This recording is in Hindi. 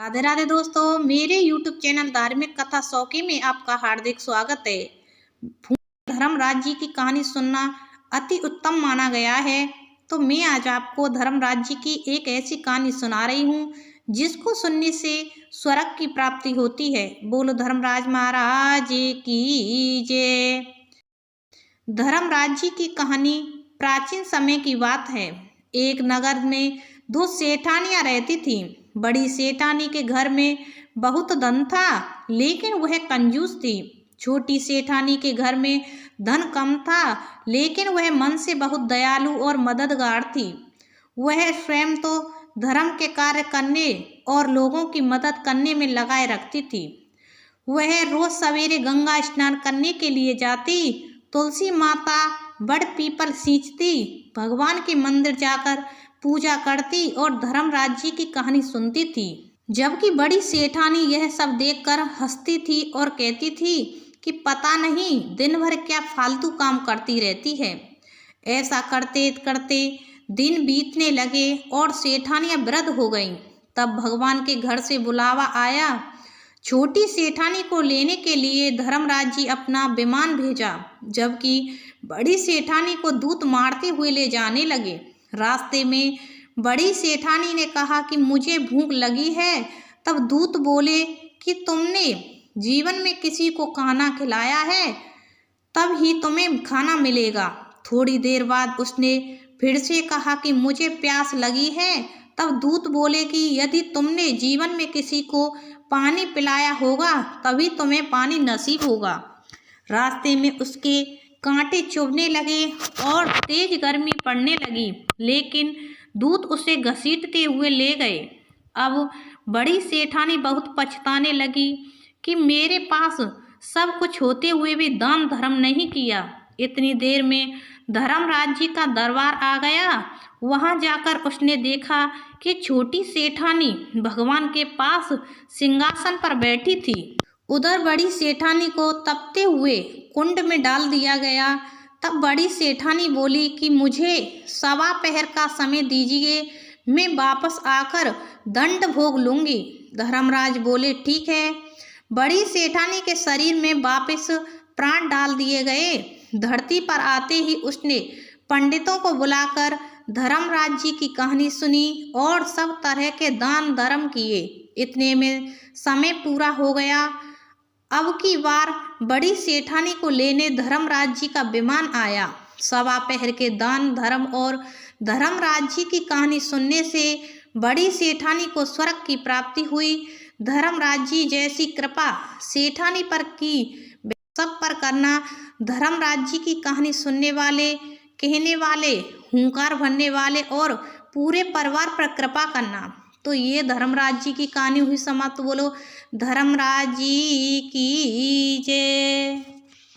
राधे राधे दोस्तों, मेरे YouTube चैनल धार्मिक कथा शौकी में आपका हार्दिक स्वागत है। धर्मराज जी की कहानी सुनना अति उत्तम माना गया है, तो मैं आज आपको धर्मराज जी की एक ऐसी कहानी सुना रही हूँ जिसको सुनने से स्वर्ग की प्राप्ति होती है। बोलो धर्मराज महाराज की जय। धर्मराज जी की कहानी प्राचीन समय की बात है। एक नगर में दो सेठानियां रहती थीं। बड़ी सेठानी के घर में बहुत धन था, लेकिन वह कंजूस थी। छोटी सेठानी के घर में धन कम था, लेकिन वह मन से बहुत दयालु और मददगार थी। वह स्वयं तो धर्म के कार्य करने और लोगों की मदद करने में लगाए रखती थी। वह रोज सवेरे गंगा स्नान करने के लिए जाती, तुलसी माता बड़ पीपल सींचती, भगवान के मंदिर जाकर पूजा करती और धर्मराज जी की कहानी सुनती थी। जबकि बड़ी सेठानी यह सब देखकर हंसती थी और कहती थी कि पता नहीं दिन भर क्या फालतू काम करती रहती है। ऐसा करते करते दिन बीतने लगे और सेठानियां वृद्ध हो गईं। तब भगवान के घर से बुलावा आया। छोटी सेठानी को लेने के लिए धर्मराज जी अपना विमान भेजा, जबकि बड़ी सेठानी को दूत मारते हुए ले जाने लगे। रास्ते में बड़ी सेठानी ने कहा कि मुझे भूख लगी है। तब दूत बोले कि तुमने जीवन में किसी को खाना खिलाया है, तब ही तुम्हें खाना मिलेगा। थोड़ी देर बाद उसने फिर से कहा कि मुझे प्यास लगी है। तब दूत बोले कि यदि तुमने जीवन में किसी को पानी पिलाया होगा, तभी तुम्हें पानी नसीब होगा। रास्ते में उसके कांटे चुभने लगे और तेज गर्मी पड़ने लगी, लेकिन दूत उसे घसीटते हुए ले गए। अब बड़ी सेठानी बहुत पछताने लगी कि मेरे पास सब कुछ होते हुए भी दान धर्म नहीं किया। इतनी देर में धर्मराज जी का दरबार आ गया। वहां जाकर उसने देखा कि छोटी सेठानी भगवान के पास सिंहासन पर बैठी थी। उधर बड़ी सेठानी को तपते हुए कुंड में डाल दिया गया। तब बड़ी सेठानी बोली कि मुझे सवा पहर का समय दीजिए, मैं वापस आकर दंड भोग लूंगी। धर्मराज बोले ठीक है। बड़ी सेठानी के शरीर में वापस प्राण डाल दिए गए। धरती पर आते ही उसने पंडितों को बुलाकर धर्मराज जी की कहानी सुनी और सब तरह के दान धर्म किए। इतने में समय पूरा हो गया। अब की बार बड़ी सेठानी को लेने धर्मराज जी का विमान आया। सवा पहर के दान धर्म और धर्मराज जी की कहानी सुनने से बड़ी सेठानी को स्वर्ग की प्राप्ति हुई। धर्मराज जी जैसी कृपा सेठानी पर की सब पर करना। धर्मराज जी की कहानी सुनने वाले, कहने वाले, हुंकार भरने वाले और पूरे परिवार पर कृपा करना। तो ये धर्मराज जी की कहानी हुई समाप्त। बोलो धर्मराज जी की जय।